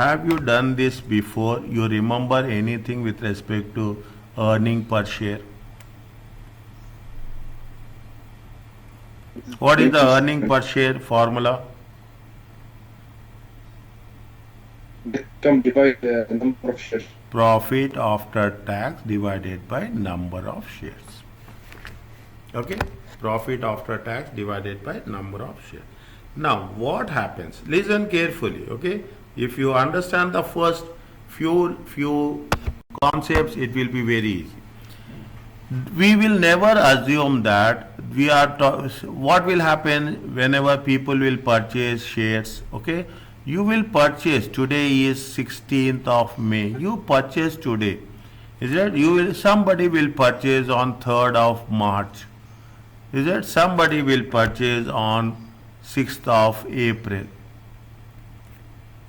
have you done this before? You remember anything with respect to earning per share? What is the earning per share formula? Income divided by number of shares. Profit after tax divided by number of shares. Okay? Profit after tax divided by number of shares. Now, what happens? Listen carefully, okay? If you understand the first few concepts, it will be very easy. We will never assume that what will happen whenever people will purchase shares, okay? You will purchase, today is 16th of May, you purchase today, is it? Somebody will purchase on 3rd of March, is it? Somebody will purchase on 6th of April.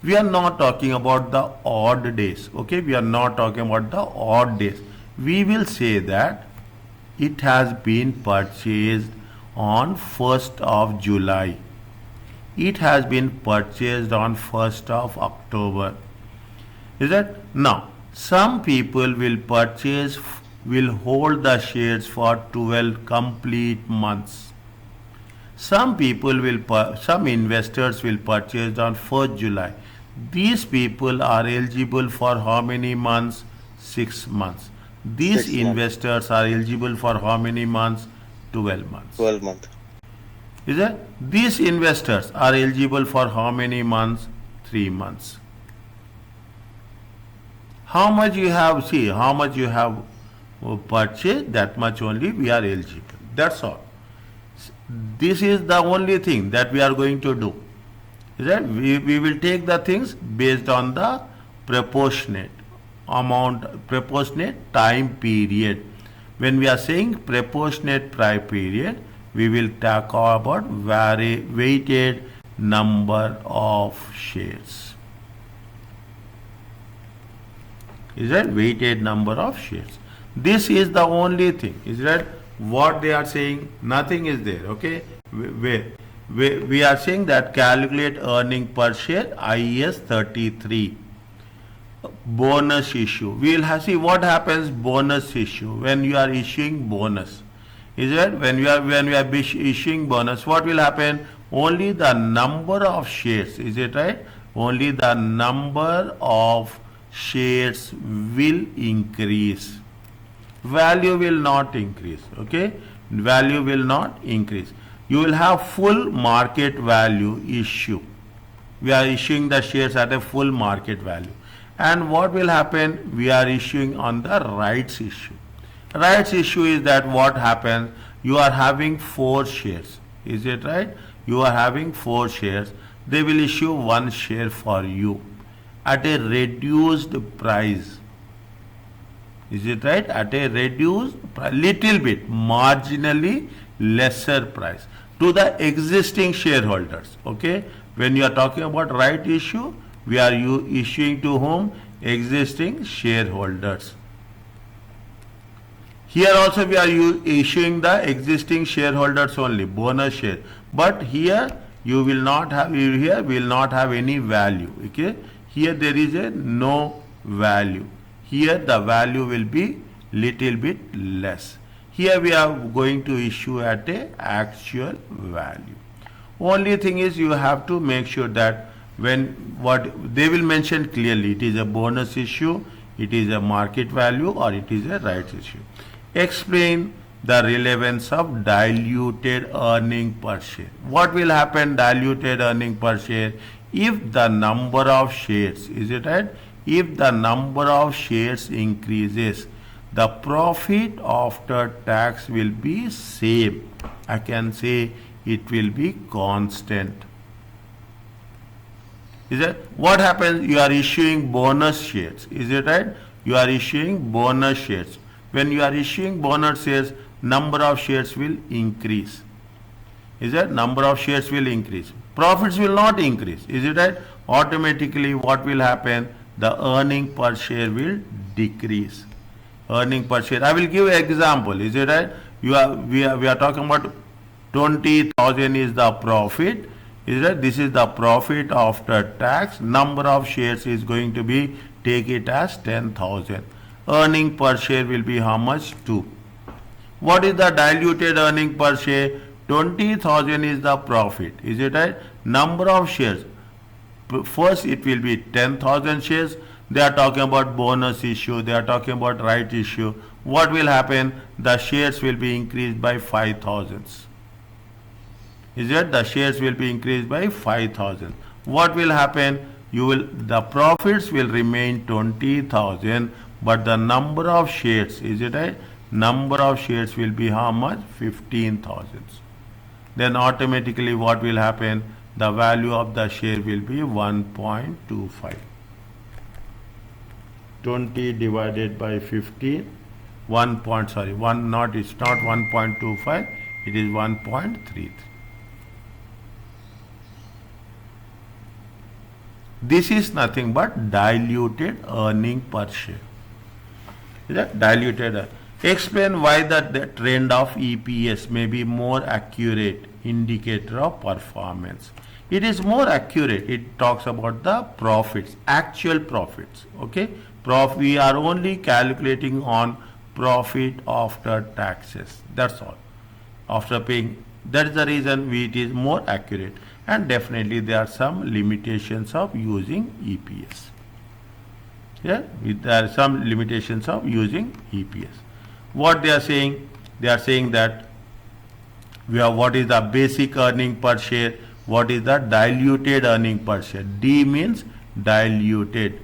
We are not talking about the odd days, okay? We are not talking about the odd days. We will say that it has been purchased on 1st of July. It has been purchased on 1st of October. Is that? Now, some people will hold the shares for 12 complete months. Some investors will purchase on 1st July. These people are eligible for how many months? 6 months. These investors are eligible for how many months? 12 months. 12 months. Is it? These investors are eligible for how many months? 3 months. How much you have, see, how much you have purchased, that much only we are eligible. That's all. This is the only thing that we are going to do. Is that? We will take the things based on the proportionate amount, proportionate time period. When we are saying proportionate time period, we will talk about weighted number of shares. Is that? Weighted number of shares. This is the only thing. Is that what they are saying? Nothing is there. Okay. We are saying that calculate earning per share, IAS 33. Bonus issue. We will see what happens bonus issue when you are issuing bonus. Is it? When we are issuing bonus, what will happen? Only the number of shares. Is it right? Only the number of shares will increase. Value will not increase. Okay? Value will not increase. You will have full market value issue. We are issuing the shares at a full market value. And what will happen? We are issuing on the rights issue. Rights issue is that what happens? You are having 4 shares. Is it right? You are having 4 shares. They will issue 1 share for you at a reduced price. Is it right? At a reduced price, little bit, marginally lesser price to the existing shareholders. Okay? When you are talking about right issue, we are issuing to whom? Existing shareholders. Here also we are issuing the existing shareholders only, bonus share. But here you will not have, here will not have any value. Okay? Here there is a no value. Here the value will be little bit less. Here we are going to issue at a actual value. Only thing is you have to make sure that when what they will mention clearly, it is a bonus issue, it is a market value, or it is a rights issue. Explain the relevance of diluted earning per share. What will happen diluted earning per share? If the number of shares, is it right? If the number of shares increases, the profit after tax will be same. I can say it will be constant. Is it? What happens? You are issuing bonus shares. Is it right? You are issuing bonus shares. When you are issuing bonus shares, number of shares will increase. Is it? Number of shares will increase. Profits will not increase. Is it right? Automatically what will happen? The earning per share will decrease. Earning per share. I will give an example. Is it right? We are talking about 20,000 is the profit. Is that this is the profit after tax. Number of shares is going to be, take it as 10,000. Earning per share will be how much? 2. What is the diluted earning per share? 20,000 is the profit. Is it right? Number of shares. First it will be 10,000 shares. They are talking about bonus issue. They are talking about right issue. What will happen? The shares will be increased by 5,000. Is it? The shares will be increased by 5,000. What will happen? The profits will remain 20,000, but the number of shares, is it right? Number of shares will be how much? 15,000. Then automatically what will happen? The value of the share will be 1.25. 20 divided by 15, 1, it's not 1.25, it is 1.33. This is nothing but diluted earning per share. Is that diluted? Explain why the trend of EPS may be more accurate indicator of performance. It is more accurate. It talks about the profits, actual profits. Okay, we are only calculating on profit after taxes. That's all. After paying, that is the reason it is more accurate. And definitely there are some limitations of using EPS. Yeah, there are some limitations of using EPS. What they are saying? They are saying that we have what is the basic earning per share, what is the diluted earning per share. D means diluted.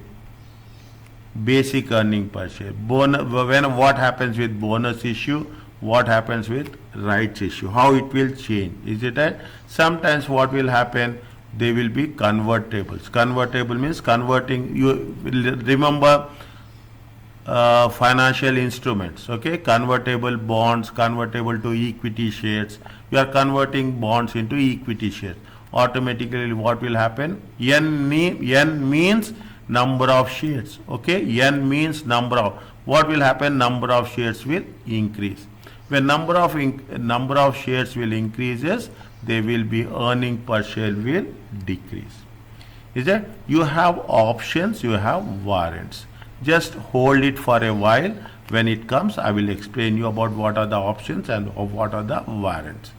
Basic earning per share. What happens with bonus issue? What happens with rights issue? How it will change? Is it right? Sometimes what will happen? They will be convertibles. Convertible means converting. You remember financial instruments. Okay, convertible bonds, convertible to equity shares. You are converting bonds into equity shares. Automatically, what will happen? N means number of shares. Okay, N means number of. What will happen? Number of shares will increase. When number of shares will increases, they will be earning per share will decrease. Is that you have options, you have warrants. Just hold it for a while. When it comes, I will explain you about what are the options and what are the warrants.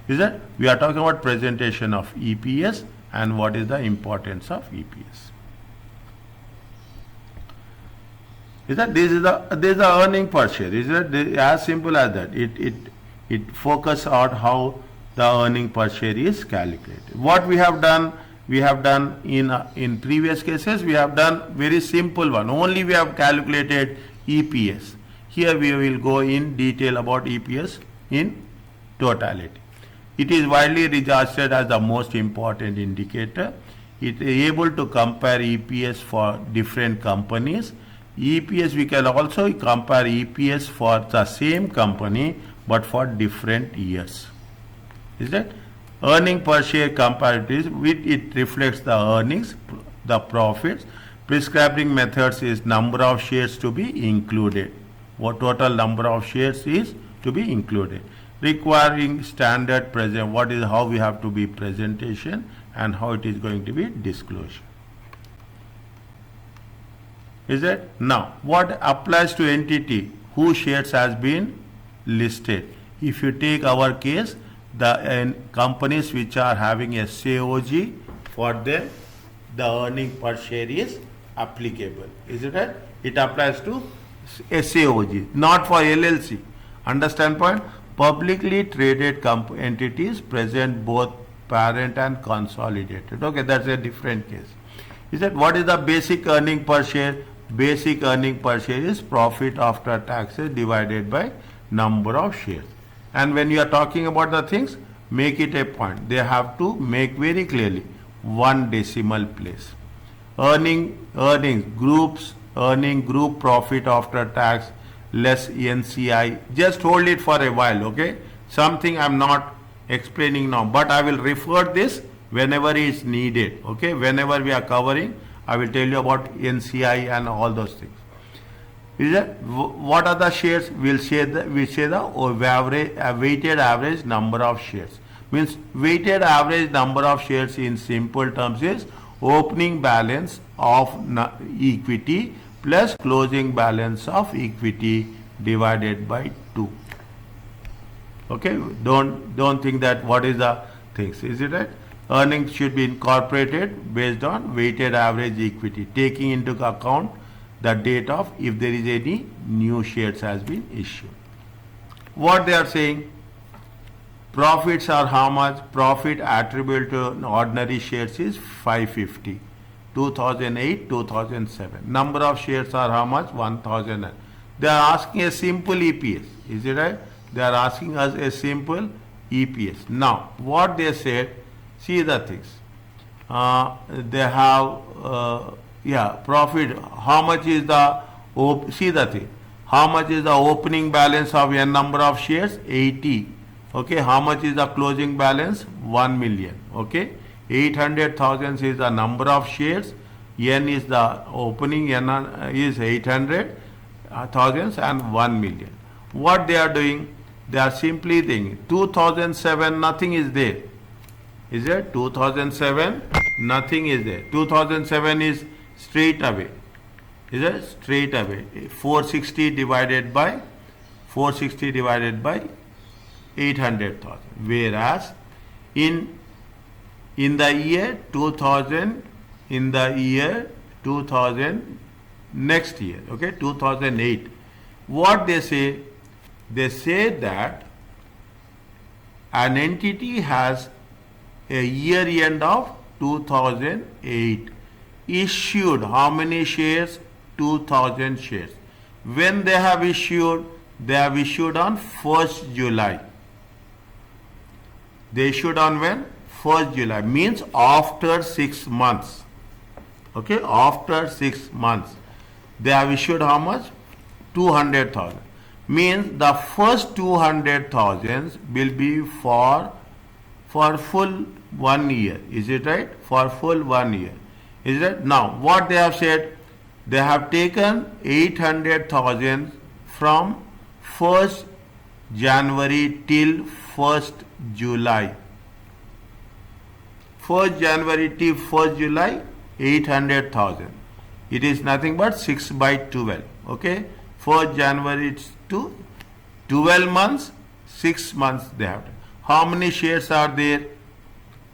Is that we are talking about presentation of EPS and what is the importance of EPS. Is that this is the earning per share. Is that as simple as that? It focus on how the earning per share is calculated. What we have done in previous cases, we have done very simple one. Only we have calculated EPS. Here we will go in detail about EPS in totality. It is widely regarded as the most important indicator. It is able to compare EPS for different companies. EPS, we can also compare EPS for the same company but for different years. Is that earning per share comparatives? It reflects the earnings, the profits. Prescribing methods is number of shares to be included. What total number of shares is to be included. Requiring standard present. What is how we have to be presentation and how it is going to be disclosure. Is it? Now, what applies to entity whose shares has been listed? If you take our case, the companies which are having a SAOG, for them the earning per share is applicable. Is it right? It applies to SAOG, not for LLC. Understand point? Publicly traded entities present both parent and consolidated. Okay, that's a different case. Is that what is the basic earning per share? Basic earning per share is profit after taxes divided by number of shares. And when you are talking about the things, make it a point. They have to make very clearly one decimal place. Earning group profit after tax less NCI. Just hold it for a while, okay? Something I'm not explaining now, but I will refer this whenever is needed, okay? Whenever we are covering, I will tell you about NCI and all those things. Is that what are the shares? We say the weighted average number of shares. Means weighted average number of shares in simple terms is opening balance of equity plus closing balance of equity divided by 2. Okay, don't think that what is the things, is it right? Earnings should be incorporated based on weighted average equity, taking into account the date of if there is any new shares has been issued. What they are saying, profits are how much? Profit attributable to ordinary shares is 550. 2008, 2007. Number of shares are how much? 1000. They are asking a simple EPS. Is it right? They are asking us a simple EPS. Now, what they said, see the things. They have, profit. How much is the, see the thing. How much is the opening balance of n number of shares? 80. Okay. How much is the closing balance? 1 million. Okay. 800,000 is the number of shares. N is the opening, N is 800,000 and 1 million. What they are doing? They are simply thinking 2007 nothing is there. Is it? 2007 nothing is there. 2007 is straight away. Is it? Straight away. 460 divided by 800,000. Whereas in the year 2000, next year, okay, 2008, what they say? They say that an entity has a year end of 2008 issued how many shares? 2000 shares. When they have issued on 1st July. They issued on when? 1st July, means after 6 months. Okay, after 6 months. They have issued how much? 200,000. Means the first 200,000 will be for full 1 year. Is it right? For full 1 year. Is it? Now, what they have said? They have taken 800,000 from 1st January till 1st July. 1st January till 1st July, 800,000. It is nothing but 6 by 12. Okay? 1st January to 12 months, 6 months they have. How many shares are there?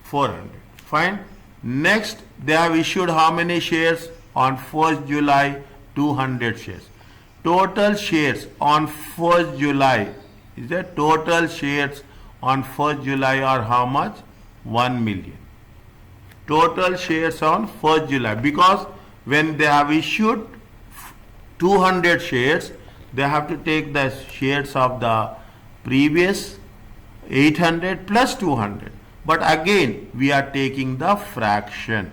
400. Fine. Next, they have issued how many shares? On 1st July, 200 shares. Total shares on 1st July, is the total shares on 1st July are how much? 1 million. Total shares on 1st July, because when they have issued 200 shares, they have to take the shares of the previous 800 plus 200. But again, we are taking the fraction.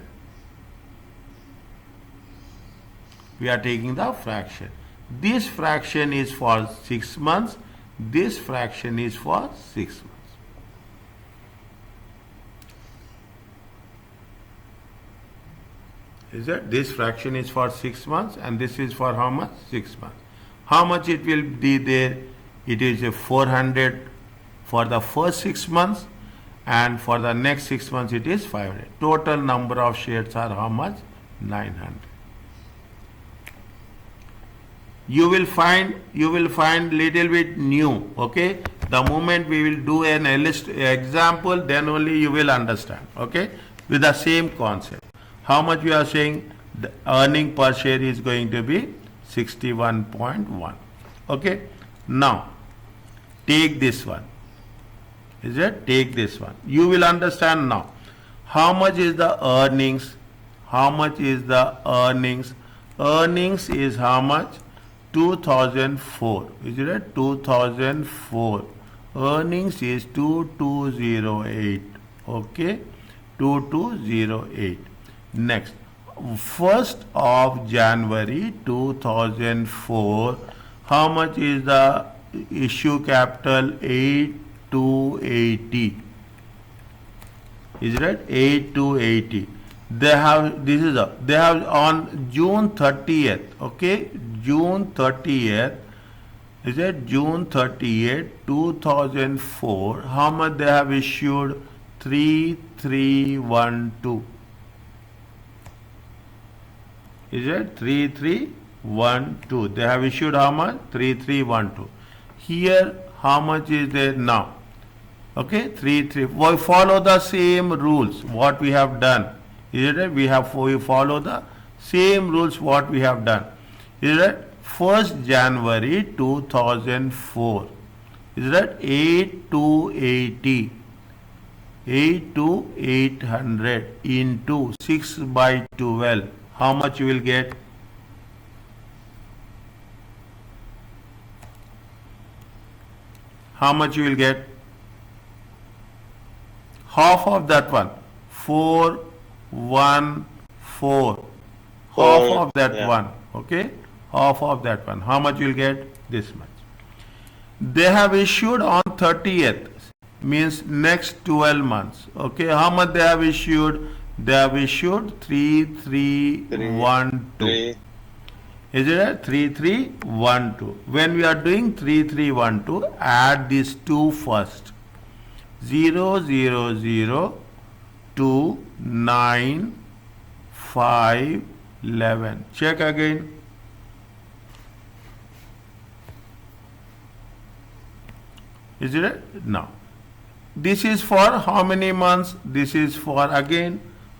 We are taking the fraction. This fraction is for 6 months. This fraction is for 6 months. Is it? This fraction is for 6 months and this is for how much? 6 months. How much it will be there? It is a 400 for the first 6 months and for the next 6 months it is 500. Total number of shares are how much? 900. You will find little bit new. Okay, the moment we will do an example, then only you will understand. Okay, with the same concept. How much we are saying? The earning per share is going to be 61.1. Okay, now take this one. Is it? Take this one. You will understand now. How much is the earnings? How much is the earnings? Earnings is how much? 2004. Is it right? 2004. Earnings is 2208. Okay, 2208. Next, 1st of January 2004. How much is the issue capital? 8280. Is it right? 8280. They have, this is they have on June 30th. Okay, June 30th Is it June 30th, 2004? How much they have issued? 3312. Is it 3312? They have issued how much? 3312. Here, how much is there now? Okay, 33. We follow the same rules what we have done. Is it? We follow the same rules what we have done. Is it? 1st January 2004. Is that 8 to 80? 8 to 800 into 6 by 12. How much you will get? How much you will get? Half of that one. 414. Half of that one. Okay? Half of that one. How much you will get? This much. They have issued on 30th. Means next 12 months. Okay? How much they have issued? They have issued 3312. Is it 3312? When we are doing 3312, add these two first. 000 to 9 5 11. Check again. Is it? No. This is for how many months? This is for again.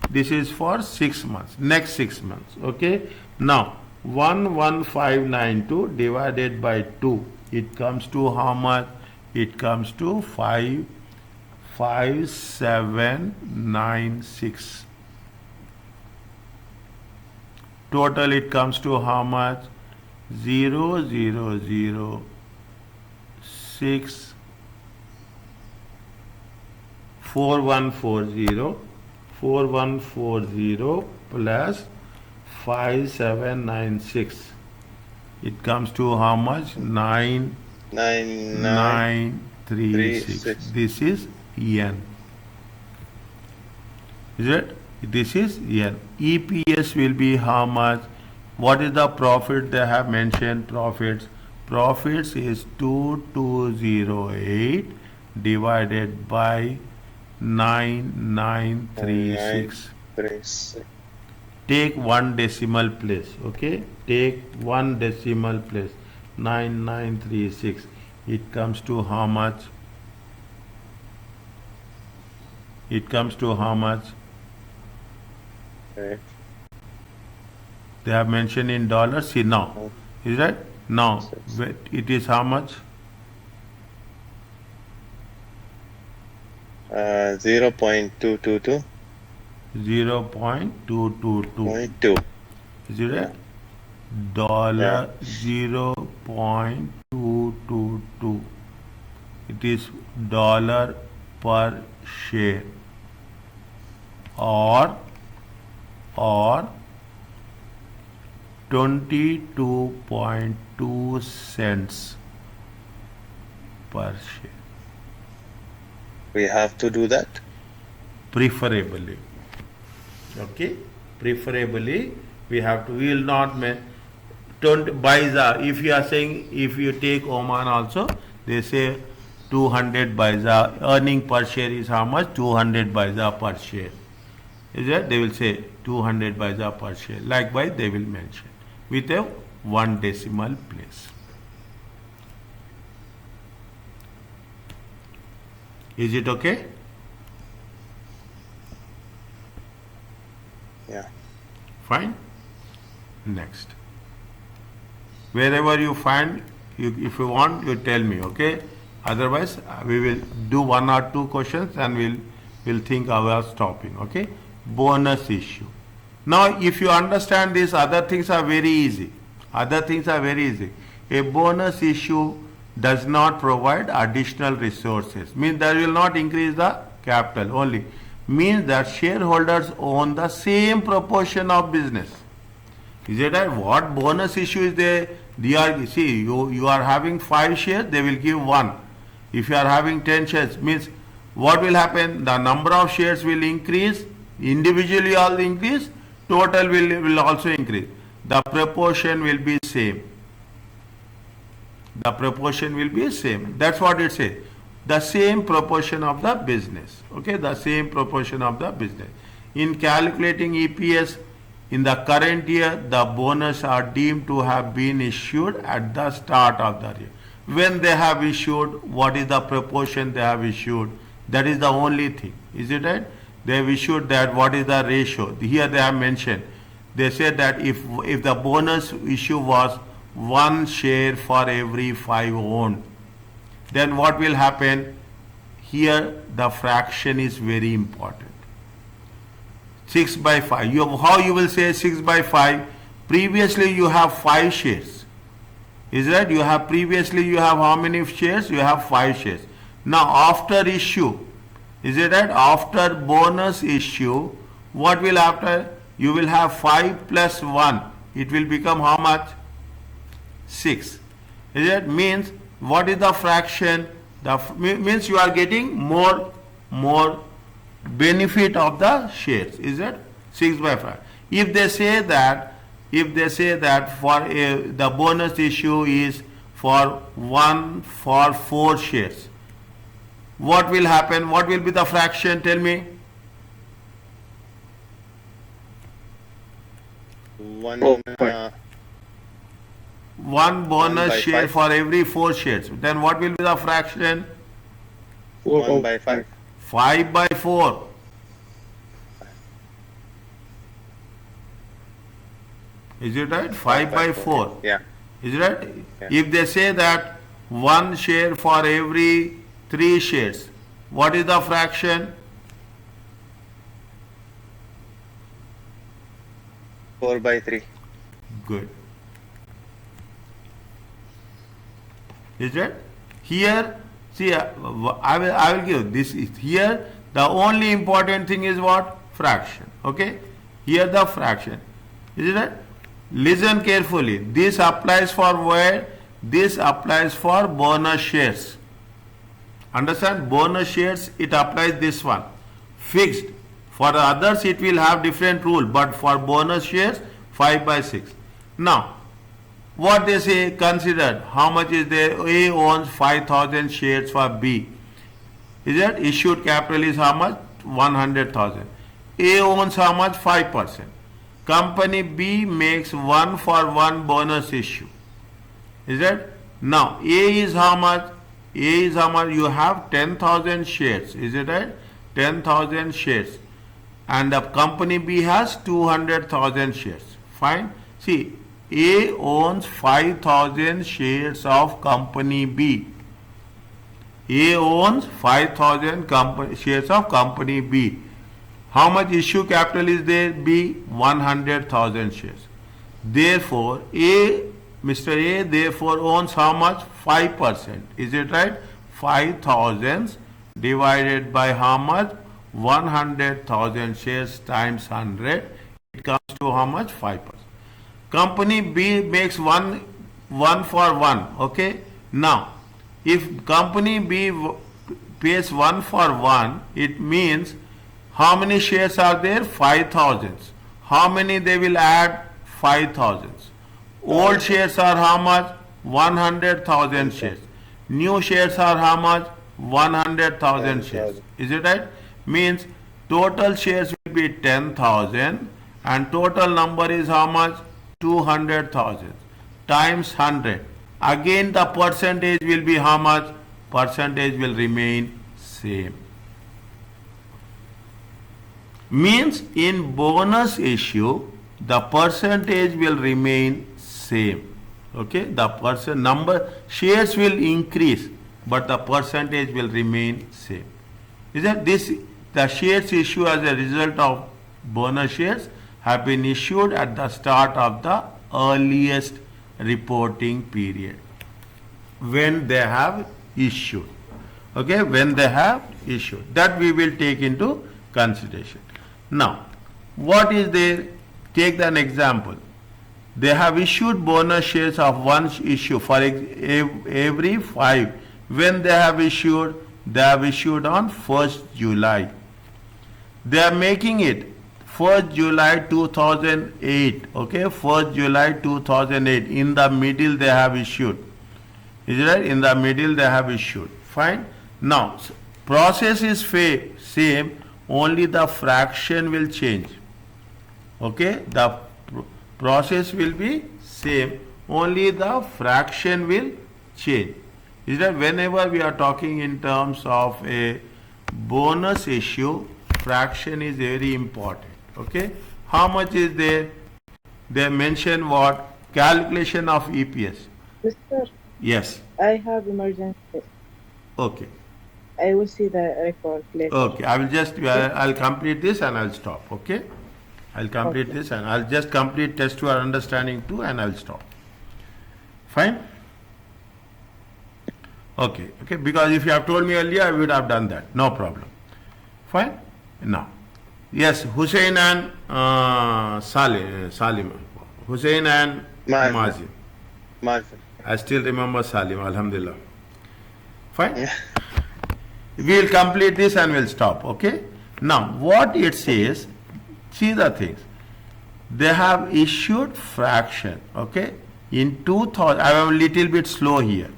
This is for 6 months. Next 6 months. Okay. Now 11592 divided by 2. It comes to how much? It comes to 55796. Total it comes to how much? 0006 4140 plus 5796. It comes to how much? 9936. This is yen. Is it? This is yen. EPS will be how much? What is the profit they have mentioned? Profits. Profits is 2208 divided by 9936. Take one decimal place. Okay? Take one decimal place. 9936. It comes to how much? It comes to how much? Okay. They have mentioned in dollars. See now. Is that? Now. It is how much? 0.222. 0.222. Is it right? Dollar 0.222. It is dollar per share or 22.2 cents per share. We have to do that? Preferably. Okay? Preferably, we have to, we will not make, Baiza, if you are saying, if you take Oman also, they say 200 Baiza, earning per share is how much? 200 Baiza per share. Is that? They will say 200 Baiza per share. Likewise, they will mention with a one decimal place. Is it okay? Yeah. Fine. Next. Wherever you find, if you want, you tell me, okay? Otherwise, we will do one or two questions and we'll think about stopping, okay? Bonus issue. Now, if you understand this, other things are very easy. Other things are very easy. A bonus issue does not provide additional resources. Means that will not increase the capital only. Means that shareholders own the same proportion of business. Is it right? What bonus issue is there? You are having 5 shares, they will give 1. If you are having 10 shares, means what will happen? The number of shares will increase, individually all increase, total will also increase. The proportion will be same. The proportion will be same. That's what it says. The same proportion of the business. Okay, the same proportion of the business. In calculating EPS, in the current year, the bonus are deemed to have been issued at the start of the year. When they have issued, what is the proportion they have issued? That is the only thing. Is it right? They have issued that, what is the ratio? Here they have mentioned. They said that if the bonus issue was 1 share for every 5 owned, then what will happen? Here the fraction is very important. 6 by 5. How you will say 6 by 5? Previously you have 5 shares. Is that? Previously you have how many shares? You have 5 shares. Now after issue, is it right? After bonus issue, what will happen? You will have 5 plus 1. It will become how much? 6. Is it? Means what is the fraction? Means you are getting more benefit of the shares. Is it? 6 by 5. If they say that for the bonus issue is for 4 shares, what will happen? What will be the fraction? Tell me. 1 bonus share 5. for every 4 shares. Then what will be the fraction? 1 by 5. 5 by 4. Is it right? 5 by 4. Yeah. Is it right? Yeah. If they say that 1 share for every 3 shares, what is the fraction? 4 by 3. Good. Is it? Here, see, I will give this. Here, the only important thing is what? Fraction. Okay? Here the fraction. Is it right? Listen carefully. This applies for where? This applies for bonus shares. Understand? Bonus shares, it applies this one. Fixed. For the others, it will have different rule. But for bonus shares, 5 by 6. Now, what they say, considered, how much is there? A owns 5,000 shares for B. Is it? Issued capital is how much? 100,000. A owns how much? 5%. Company B makes 1 for 1 bonus issue. Is it? Now, A is how much? A is how much? You have 10,000 shares. Is it right? 10,000 shares. And the company B has 200,000 shares. Fine. See, A owns 5,000 shares of company B. A owns 5,000 shares of company B. How much issue capital is there? B, 100,000 shares. Therefore, Mr. A therefore owns how much? 5%. Is it right? 5,000 divided by how much? 100,000 shares times 100. It comes to how much? 5%. Company B makes 1 for 1. Okay. Now, if company B pays 1 for 1, it means how many shares are there? 5,000. How many they will add? 5,000. Old shares are how much? 100,000 shares. New shares are how much? 100,000 shares. Is it right? Means total shares will be 10,000 and total number is how much? 200,000 times 100. Again the percentage will be how much? Percentage will remain same. Means in bonus issue the percentage will remain same. Okay, the number shares will increase but the percentage will remain same. Is that this? The shares issue as a result of bonus shares have been issued at the start of the earliest reporting period when they have issued. Okay, when they have issued, that we will take into consideration. Now, what is there? Take an example. They have issued bonus shares of 1 issue for every 5. When they have issued on 1st July. They are making it 1st July 2008. Okay, 1st July 2008. In the middle they have issued. Is it right? In the middle they have issued. Fine. Now, process is same, only the fraction will change. Okay, the process will be same, only the fraction will change. Is that whenever we are talking in terms of a bonus issue, fraction is very important. Okay, how much is there? They mention what? Calculation of EPS. Mister, Yes. I have emergency. Okay. I will see the record later. Okay, I will just, I'll complete this and I'll stop, okay? I'll complete this and I'll just complete test your understanding too and I'll stop. Fine? Okay, okay, because if you have told me earlier, I would have done that, no problem. Fine? Now, yes, Hussein and Salim. Hussein and Mazin. Mazin. I still remember Salim, Alhamdulillah. Fine? Yeah. We'll complete this and we'll stop, okay? Now, what it says, see the things. They have issued fraction, okay? In 2000, I am a little bit slow here.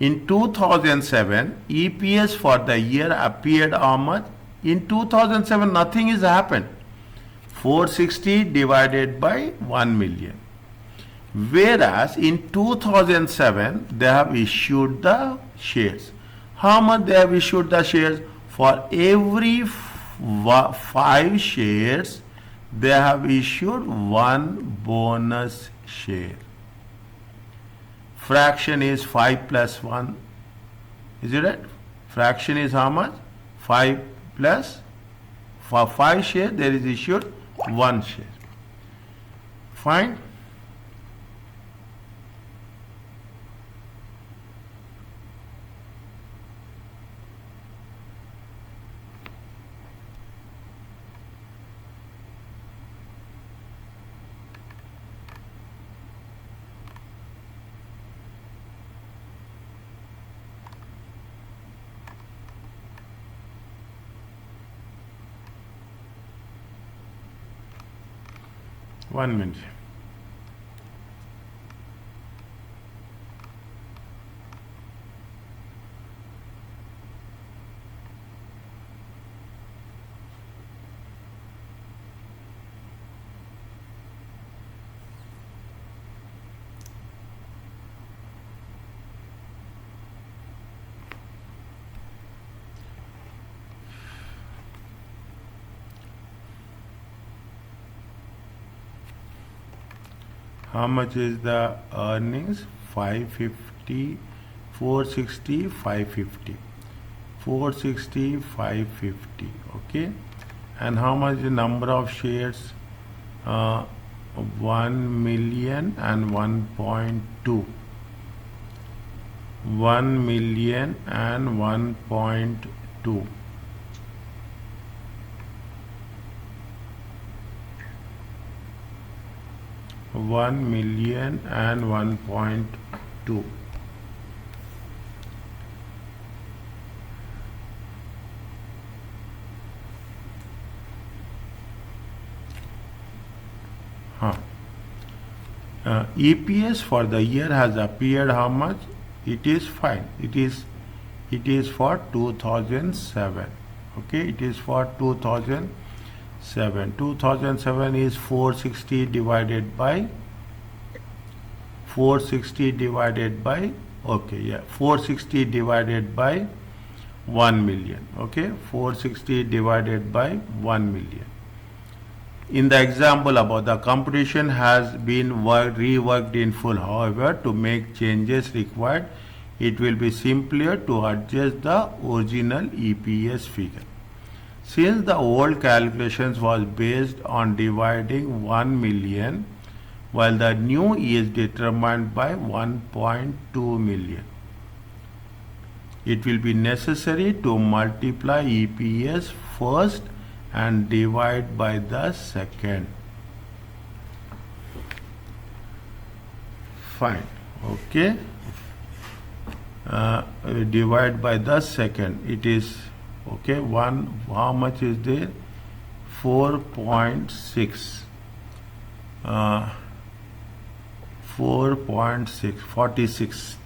In 2007, EPS for the year appeared how much? In 2007, nothing has happened. 460 divided by 1 million. Whereas in 2007, they have issued the shares. How much they have issued the shares? For every 5 shares, they have issued 1 bonus share. Fraction is 5 plus 1. Is it right? Fraction is how much? 5 plus, for 5 shares, there is issued 1 share. Fine? One minute. How much is the earnings? 550, 460, 550. 460, 550. Okay. And how much is the number of shares? 1 million and 1.2. 1 million and 1.2. $1 million and 1.2. EPS for the year has appeared how much? It is fine. It is for 2007. Okay, it is for 2007. 2007 is 460 divided by 460 divided by, okay, yeah, 460 divided by 1 million. Okay, 460 divided by 1 million. In the example above, the computation has been reworked in full. However, to make changes required, it will be simpler to adjust the original EPS figure. Since the old calculations was based on dividing 1 million, while the new is determined by 1.2 million, it will be necessary to multiply EPS first and divide by the second. Fine. Okay. Divide by the second. It is okay. One. How much is there? 4.6. 4.6. 46.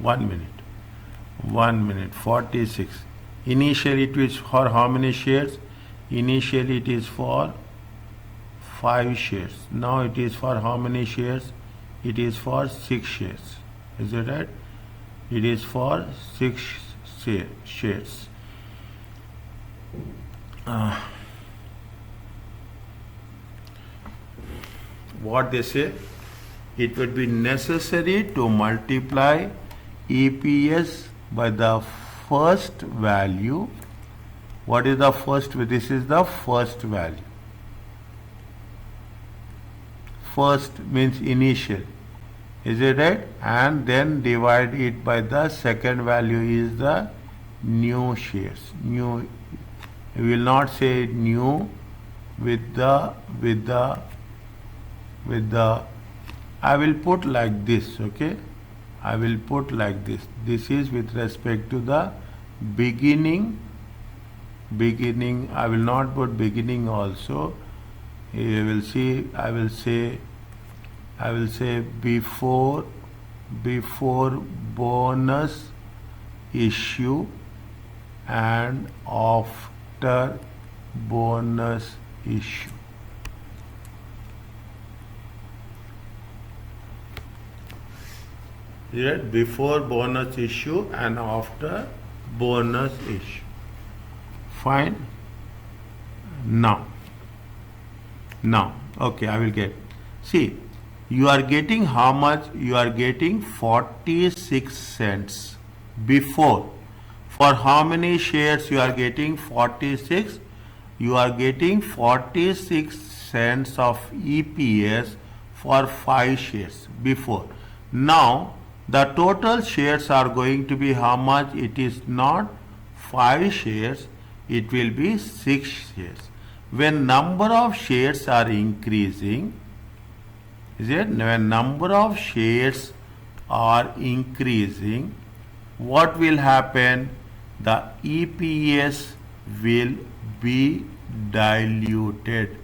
1 minute. 1 minute. 46. Initially it is for how many shares? Initially it is for 5 shares. Now it is for how many shares? It is for 6 shares. Is it right? It is for 6 shares. What they say? It would be necessary to multiply EPS by the first value. What is the first? This is the first value. First means initial. Is it right? And then divide it by the second value is the new shares. New. You will not say new with the I will put like this, okay? I will put like this. This is with respect to the beginning. I will not put beginning also. You will see, I will say before bonus issue and after bonus issue. Right? Before bonus issue and after bonus issue. Fine. Now, okay, I will get. See, you are getting how much? You are getting 46 cents before. For how many shares you are getting 46? You are getting 46 cents of EPS for 5 shares before. Now, the total shares are going to be how much? It is not 5 shares, it will be 6 shares. When number of shares are increasing, is it? When number of shares are increasing, what will happen? The EPS will be diluted.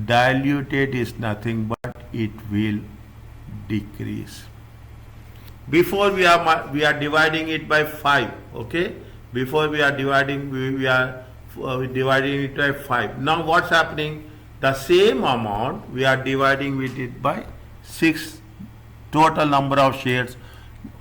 Diluted is nothing but it will decrease. Before we are dividing it by 5, okay? Before we are dividing, we are dividing it by 5. Now what's happening? The same amount we are dividing with it by 6. Total number of shares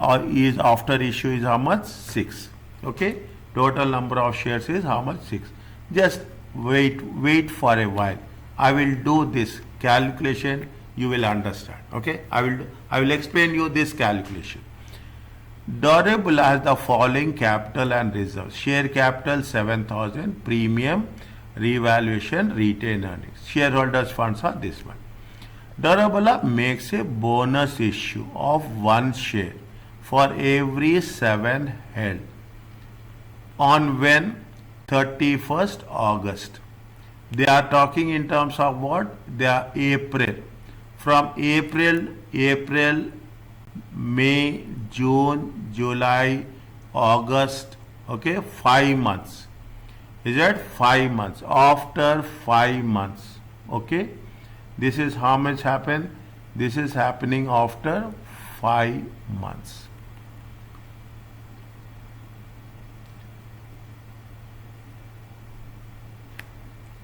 is after issue is how much? 6. Okay? Total number of shares is how much? 6. Just wait for a while. I will do this calculation. You will understand. Okay? I will explain you this calculation. Durable has the following capital and reserves. Share capital 7,000, premium, revaluation, retained earnings. Shareholders funds are this one. Durable makes a bonus issue of 1 share for every 7 held. On when? 31st August. They are talking in terms of what? They are April. From April, May, June, July, August, okay, 5 months. Is that 5 months? After 5 months, okay, this is how much happened? This is happening after 5 months.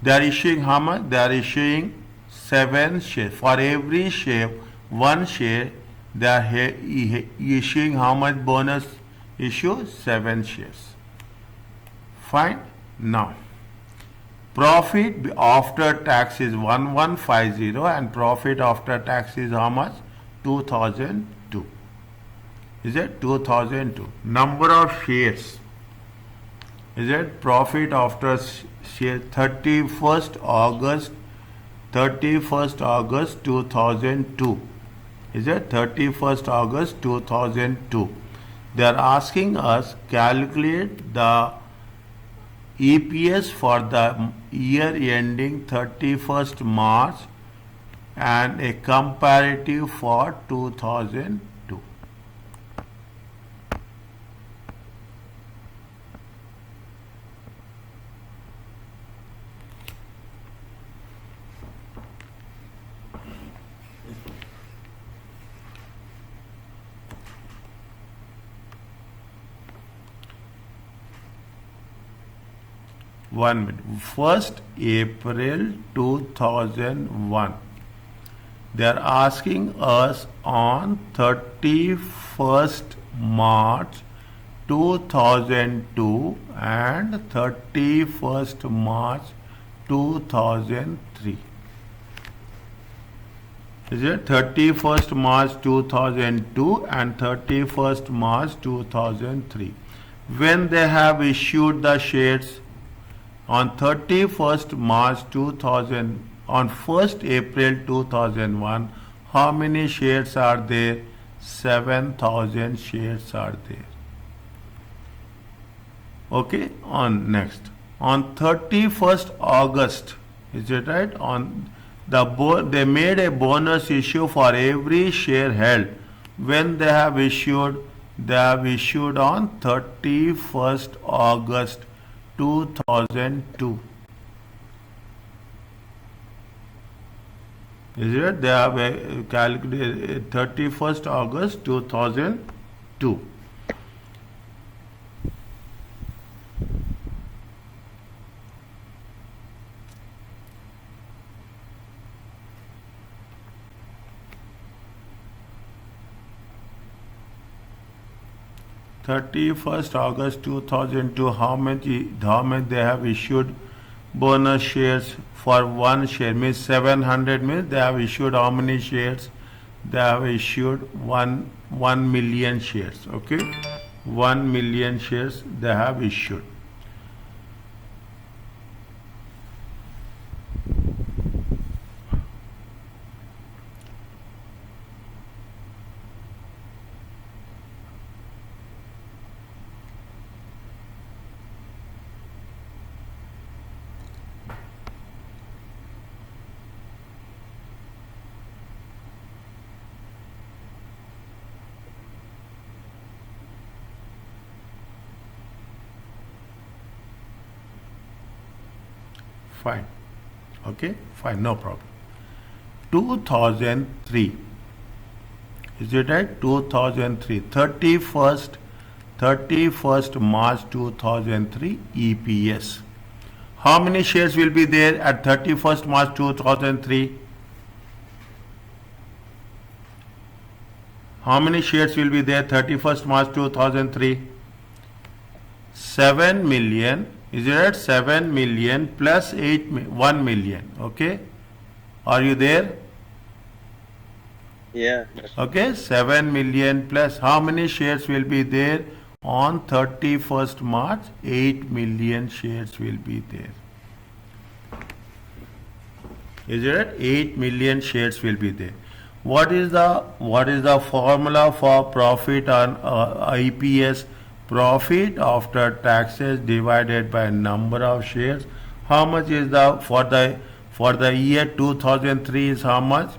They are issuing how much? They are issuing 7 shares. For every share, 1 share, they are issuing how much bonus issue? 7 shares. Fine. Now, profit after tax is 1150 and profit after tax is how much? 2002. Is it 2002? Number of shares. Is it profit after share 31st August 2002. Is it 31st August 2002? They are asking us calculate the EPS for the year ending 31st March and a comparative for 2002. 1 minute. 1st April 2001. They are asking us on 31st March 2002 and 31st March 2003. Is it 31st March 2002 and 31st March 2003? When they have issued the shares on 31st March 2000, on 1st April 2001, how many shares are there? 7,000 shares are there. Okay, on next. On 31st August, is it right? On they made a bonus issue for every share held. When they have issued on 31st August 2002. Is it? They have calculated 31st August 2002. August 2002, how many they have issued bonus shares for one share? Means 700 means they have issued how many shares? They have issued 1 million shares. Okay, 1 million shares they have issued. Fine. Okay, fine, no problem. 2003. Is it right? 2003. 31st March 2003 EPS. How many shares will be there at 31st March 2003? How many shares will be there 31st March 2003? 7 million. Is it right? 7 million plus 1 million. Okay. Are you there? Yeah. Okay. 7 million plus how many shares will be there on 31st March? 8 million shares will be there. Is it right? 8 million shares will be there. What is the formula for profit on EPS? Profit after taxes divided by number of shares. How much is the for the year 2003 is how much?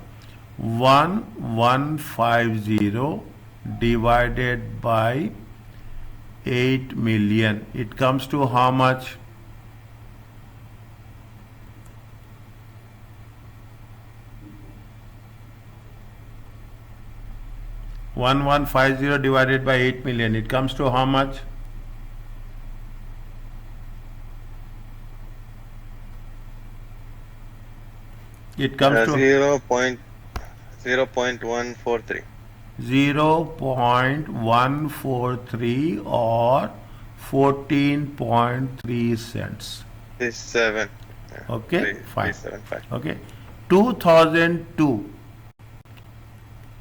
1150 divided by 8 million. It comes to how much? $1150 divided by 8 million. It comes to how much? It comes to 0.143. 0.143 or 14.3 cents. 7. Okay, fine. 375. Okay. 2002.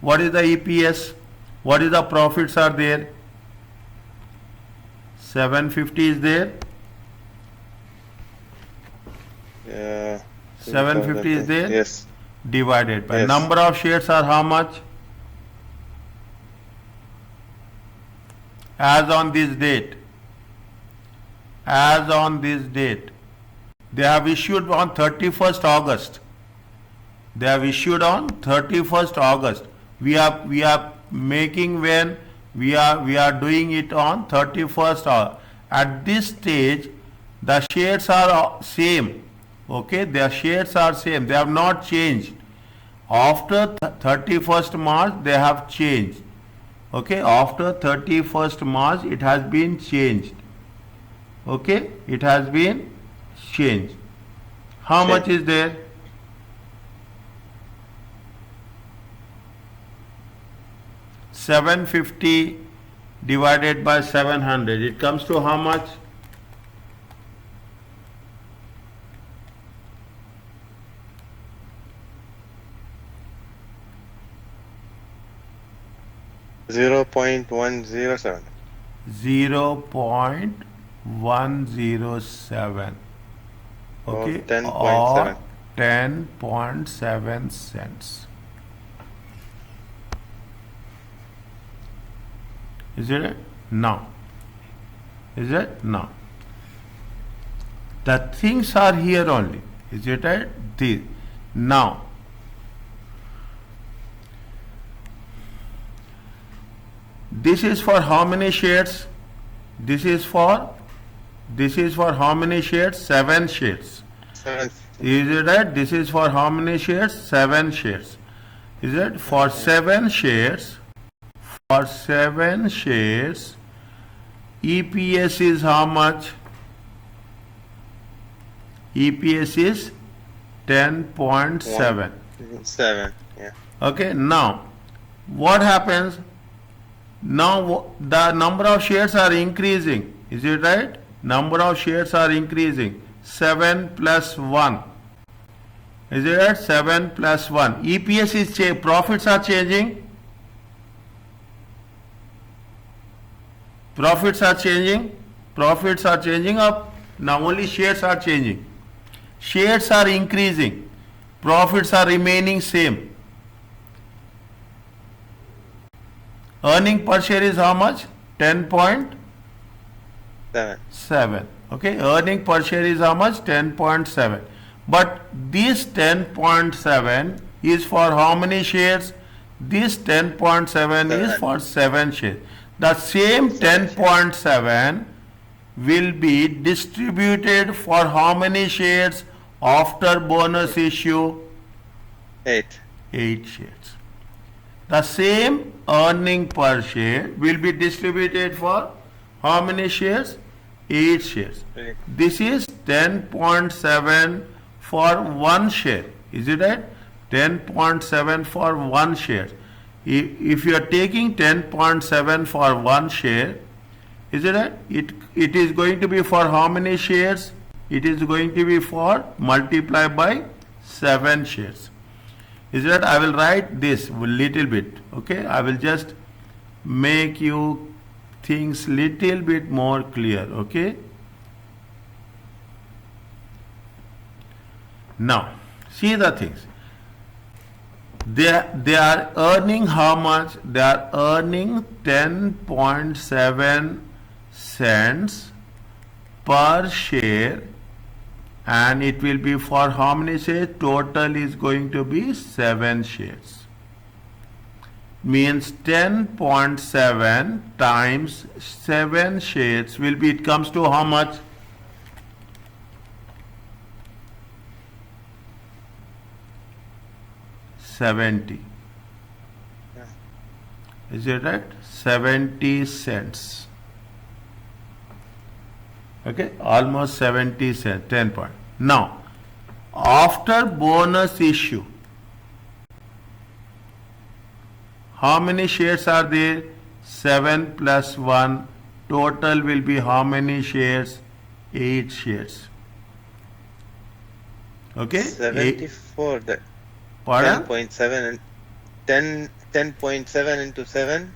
What is the EPS? What is the profits are there? 750 is there. 750 is there. Yes. Divided by Yes. number of shares are how much? As on this date. As on this date. They have issued on 31st August. They have issued on 31st August. We are making when we are doing it on 31st. At this stage, the shares are same. Okay, their shares are same. They have not changed. After 31st March, they have changed. Okay, after 31st March, it has been changed. Okay, it has been change. How much Change. is there? $750 divided by 700. It comes to how much? 0.107. 0.107. Or Okay, 10.7. or 10.7 cents. Is it? No. Is it? No. The things are here only. Is it right? These. Now, this is for how many shares? This is for how many shares? 7 shares. 7. Is it right? This is for how many shares? 7 shares. Is it? For 7 shares, EPS is how much? EPS is 10.7. 7. Yeah. Okay, now what happens? Now the number of shares are increasing. Is it right? Number of shares are increasing. 7 plus 1. Is it right? 7 plus 1. EPS is profits are changing. Profits are changing. Profits are changing up. Now only shares are changing. Shares are increasing. Profits are remaining same. Earning per share is how much? 10.7. 7. Okay, earning per share is how much? 10.7. But this 10.7 is for how many shares? This 10.7 is for 7 shares. The same 10.7 will be distributed for how many shares after bonus issue? 8. 8 shares. The same earning per share will be distributed for how many shares? 8 shares. 8. This is 10.7 for 1 share. Is it right? 10.7 for 1 share. If you are taking 10.7 for 1 share, is it right? It is going to be for how many shares? It is going to be for multiply by 7 shares. Is that I will write this a little bit. Okay, I will just make you things little bit more clear. Okay, now see the things. They are earning how much? They are earning 10.7 cents per share, and it will be for how many shares? Total is going to be 7 shares. Means 10.7 times 7 shares will be, it comes to how much? $70. Yeah. Is it right? 70 cents. Okay, almost 70 cents, 10 point. Now, after bonus issue, how many shares are there? 7 plus 1. Total will be how many shares? 8 shares. Okay? 74. The Pardon? 10.7 and 10.7 into 7.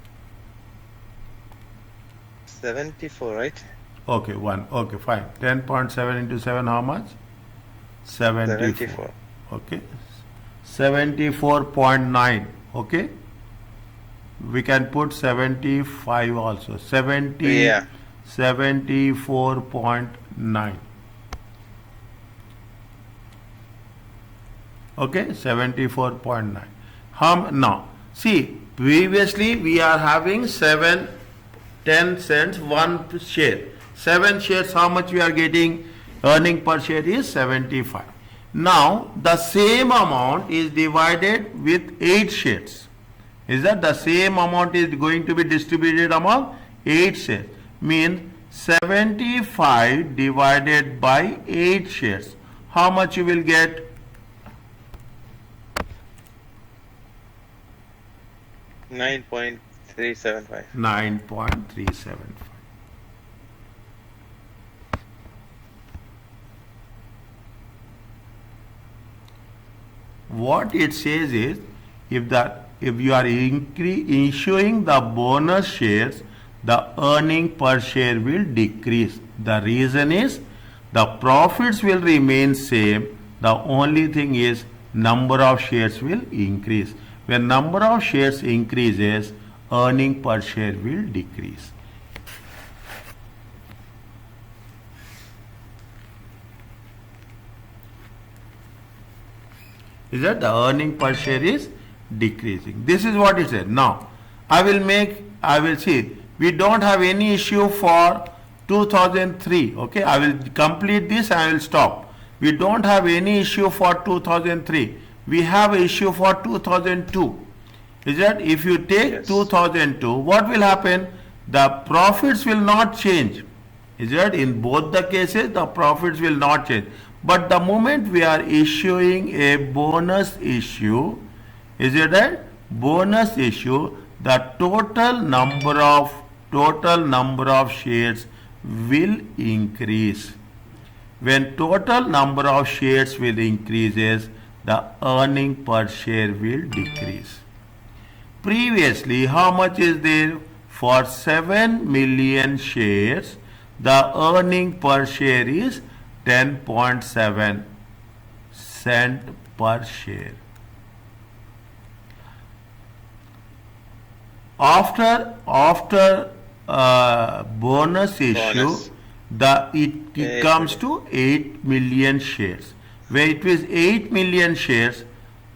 74, right? Okay, 1. Okay, fine. 10.7 into 7, how much? 74. Okay. 74.9. Okay. We can put 75 also. 70. Yeah. 74.9. Okay, 74.9. Now, see, previously we are having 10 cents, 1 share. 7 shares, how much we are getting? Earning per share is 75. Now, the same amount is divided with 8 shares. Is that the same amount is going to be distributed among 8 shares? Means 75 divided by 8 shares. How much you will get? 9.375. 9.375. What it says is, if you are issuing the bonus shares, the earning per share will decrease. The reason is the profits will remain same. The only thing is number of shares will increase. When number of shares increases, earning per share will decrease. Is that the earning per share is decreasing. This is what it said. Now, I will see, we don't have any issue for 2003. Okay, I will complete this and I will stop. We don't have any issue for 2003. We have an issue for 2002. Is that if you take Yes. 2002, what will happen? The profits will not change. Is that in both the cases, the profits will not change. But the moment we are issuing a bonus issue, is it right? Bonus issue, the total number of shares will increase. When total number of shares will increases, the earning per share will decrease. Previously, how much is there? For 7 million shares, the earning per share is 10.7 cent per share. After bonus issue, it comes to 8 million shares. Where it was 8 million shares,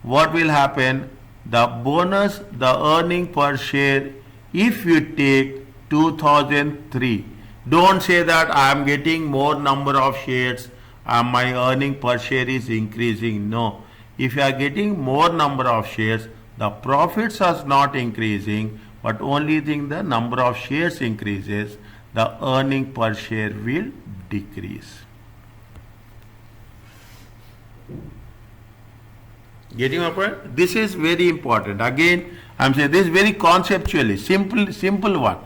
what will happen? The bonus, the earning per share, if you take 2003, don't say that I am getting more number of shares and my earning per share is increasing. No. If you are getting more number of shares, the profits are not increasing, but only thing the number of shares increases, the earning per share will decrease. Getting my point? This is very important. Again, I am saying this is very conceptually, simple one.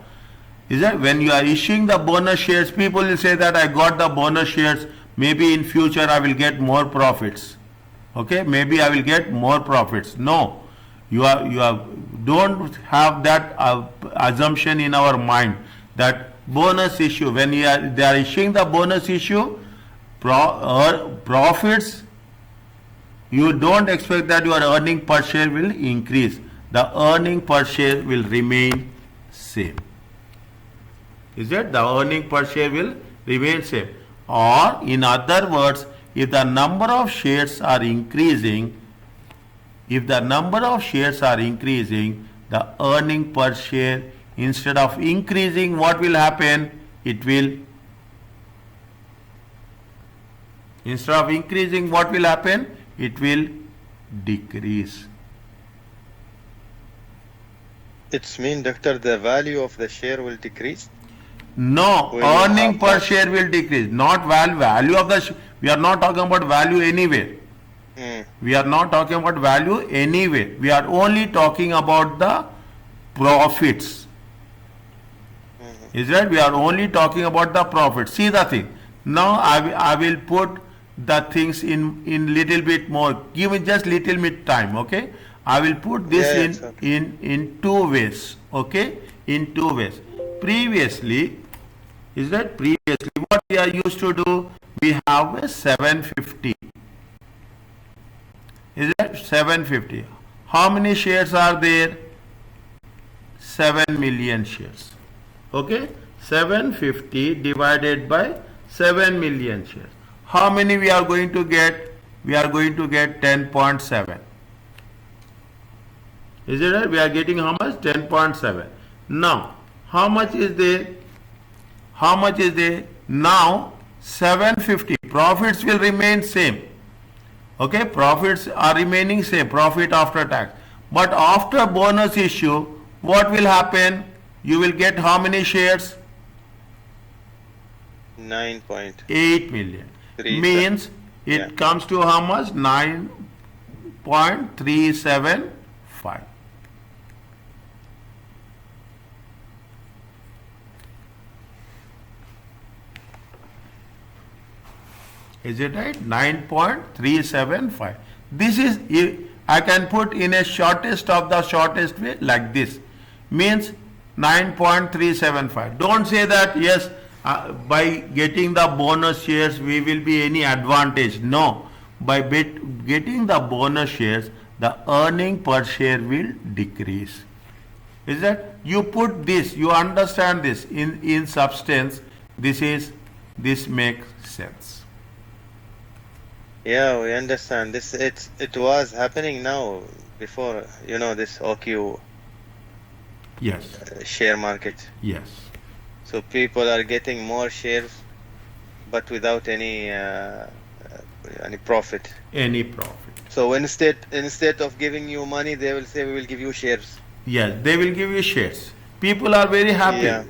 Is that when you are issuing the bonus shares, people will say that I got the bonus shares, maybe in future I will get more profits. Okay, maybe I will get more profits. No, don't have that assumption in our mind that bonus issue, when they are issuing the bonus issue, profits, you don't expect that your earning per share will increase. The earning per share will remain same. Is that the earning per share will remain same? Or in other words, if the number of shares are increasing, the earning per share, instead of increasing, what will happen? Instead of increasing, what will happen? It will decrease. It's mean, doctor, the value of the share will decrease? No, Will earning have per that- share will decrease, not value of the we are not talking about value anywhere. We are not talking about value anywhere. We are only talking about the profits. Is that we are only talking about the profits. See the thing. Now I will put the things in little bit more. Give me just little bit time, okay? I will put this in two ways, okay? In two ways. Previously, what we are used to do? We have a 750. Is that 750? How many shares are there? 7 million shares. Okay? 750 divided by 7 million shares. How many we are going to get? We are going to get 10.7. Is it right? We are getting how much? 10.7. Now, how much is there? How much is there? Now, 750. Profits will remain same. Okay, profits are remaining same, profit after tax. But after bonus issue, what will happen? You will get how many shares? 9.37. 8 million. Means it Yeah. comes to how much? 9.375. Is it right? 9.375. This is, I can put in a shortest of the shortest way like this. Means 9.375. Don't say that, yes, by getting the bonus shares we will be any advantage. No. By getting the bonus shares, the earning per share will decrease. Is that? You put this, you understand this. In substance, this makes sense. Yeah, we understand this. It was happening now before, this OQ Yes. share market. Yes. So people are getting more shares, but without any profit. Any profit. So instead of giving you money, they will say we will give you shares. Yes, they will give you shares. People are very happy. Yeah.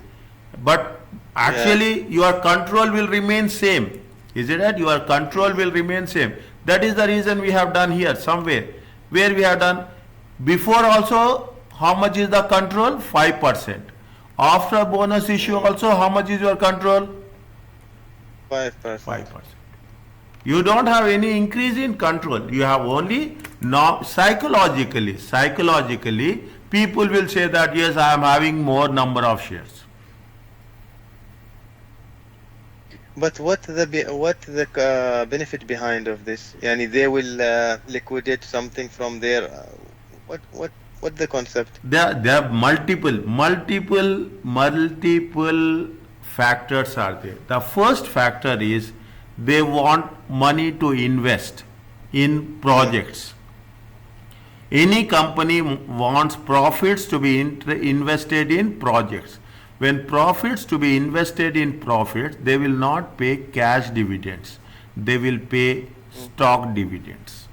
But actually your control will remain same. Is it right? Your control will remain same. That is the reason we have done here somewhere. Where we have done before also, how much is the control? 5%. After bonus issue also, how much is your control? 5%. 5%. You don't have any increase in control. You have only psychologically, people will say that yes, I am having more number of shares. But what the benefit behind of this? Yani they will liquidate something from there. What the concept? There are multiple factors are there. The first factor is they want money to invest in projects. Any company wants profits to be invested in projects. When profits to be invested in profits, they will not pay cash dividends. They will pay stock dividends.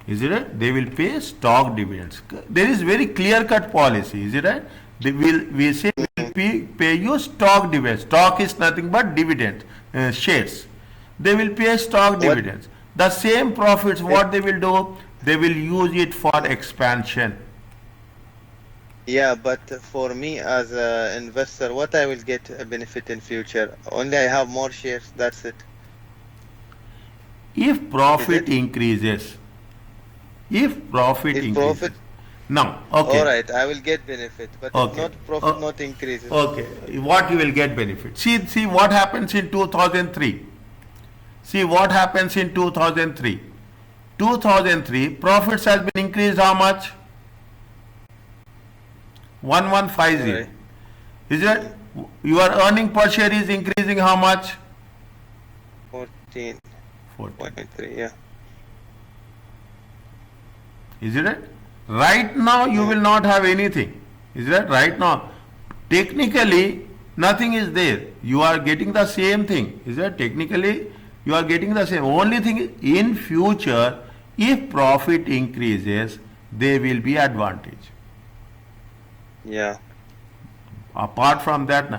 Is it right? They will pay stock dividends. There is very clear-cut policy. Is it right? We say we will pay you stock dividends. Stock is nothing but dividends, shares. They will pay stock dividends. The same profits, what they will do? They will use it for expansion. Yeah, but for me as an investor, what I will get a benefit in future? Only I have more shares. That's it. If profit increases, now, okay. All right, I will get benefit, but if not profit not increases. Okay, what you will get benefit? See what happens in 2003. See what happens in 2003. 2003 profits has been increased how much? 1150. Right. Is it? Your earning per share is increasing how much? 14.3. 14. Yeah. Is it right? Right now you will not have anything. Is it right? Right now, technically nothing is there. You are getting the same thing. Is it? Technically you are getting the same. Only thing is, in future, if profit increases, there will be advantage. Yeah. Apart from that,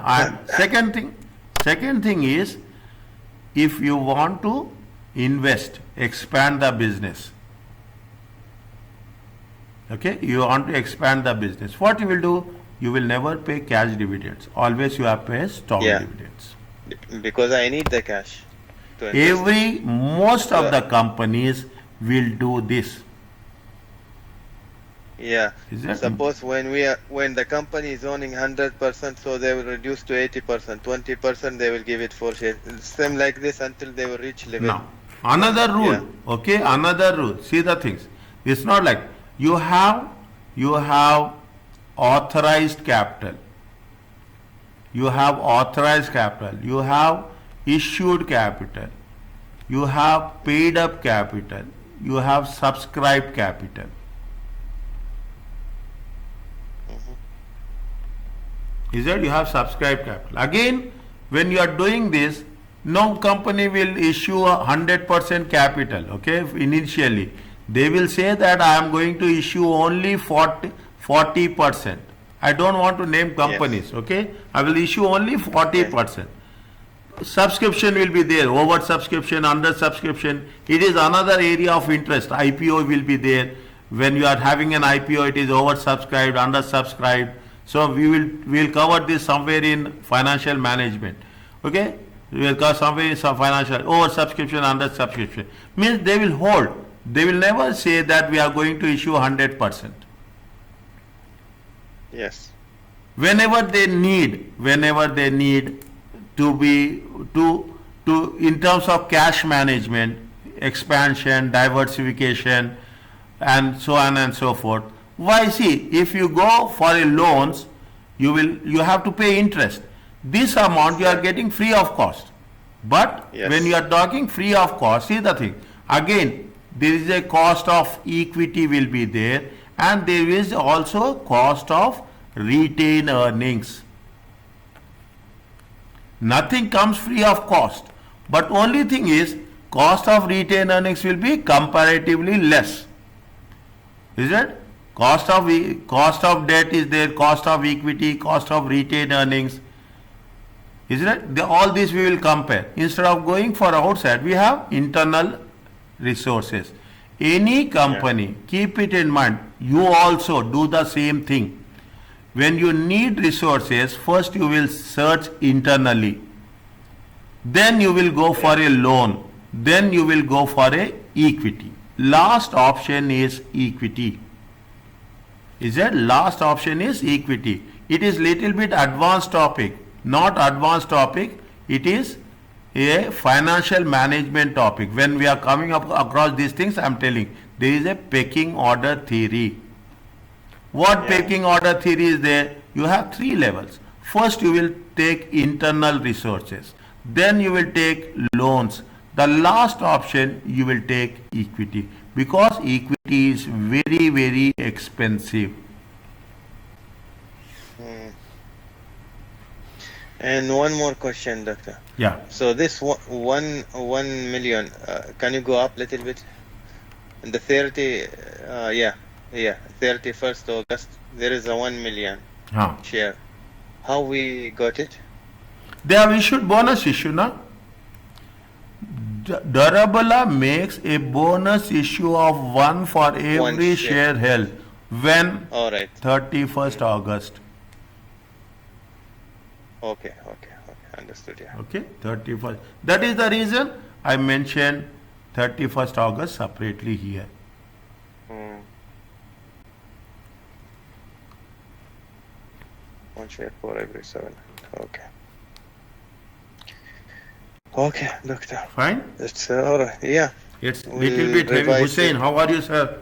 second thing is, if you want to invest, expand the business. Okay, you want to expand the business. What you will do? You will never pay cash dividends. Always you have to pay stock dividends. Because I need the cash to invest. Most of the companies will do this. Yeah. Is that? Suppose when the company is owning 100%, so they will reduce to 80%, 20% they will give it for shares. Same like this until they will reach level. Now, another rule. Okay, another rule. See the things. It's not like you have authorized capital. You have authorized capital. You have issued capital. You have paid up capital. You have subscribed capital. Is that you have subscribed capital? Again, when you are doing this, no company will issue 100% capital. Okay, initially they will say that I am going to issue only 40%. I don't want to name companies, okay? I will issue only 40%. Subscription will be there, over subscription, under subscription. It is another area of interest. IPO will be there. When you are having an IPO, it is oversubscribed, undersubscribed. So we'll cover this somewhere in financial management. Okay? We will cover somewhere in some financial over subscription, under subscription. Means they will hold. They will never say that we are going to issue 100%. Yes. Whenever they need to be to in terms of cash management, expansion, diversification, and so on and so forth. Why, see, if you go for a loans, you have to pay interest. This amount you are getting free of cost. But Yes. when you are talking free of cost, see the thing. Again, there is a cost of equity will be there, and there is also cost of retained earnings. Nothing comes free of cost. But only thing is, cost of retained earnings will be comparatively less. Is it? Cost of debt is there, cost of equity, cost of retained earnings. Isn't it? All this we will compare. Instead of going for outside, we have internal resources. Any company, keep it in mind, you also do the same thing. When you need resources, first you will search internally. Then you will go for a loan. Then you will go for a equity. Last option is equity. Is that last option is equity? It is little bit advanced topic. Not advanced topic. It is a financial management topic. When we are coming up across these things, I am telling there is a pecking order theory. What pecking order theory is there? You have 3 levels. First you will take internal resources. Then you will take loans. The last option you will take equity, because equity is very, very expensive. And one more question, doctor. Yeah. So this 1 million, can you go up a little bit? In the 31st August, there is a 1 million share. How we got it? They have issued bonus issue now. Durabala makes a bonus issue of 1 for every share held. When? All right. 31st August. Okay. Understood, yeah. Okay, 31st. That is the reason I mentioned 31st August separately here. 1 share for every 7. Okay. Okay, doctor. Fine? It's all right. Yeah. It's We'll little bit heavy. revise Hussein, it. how are you, sir?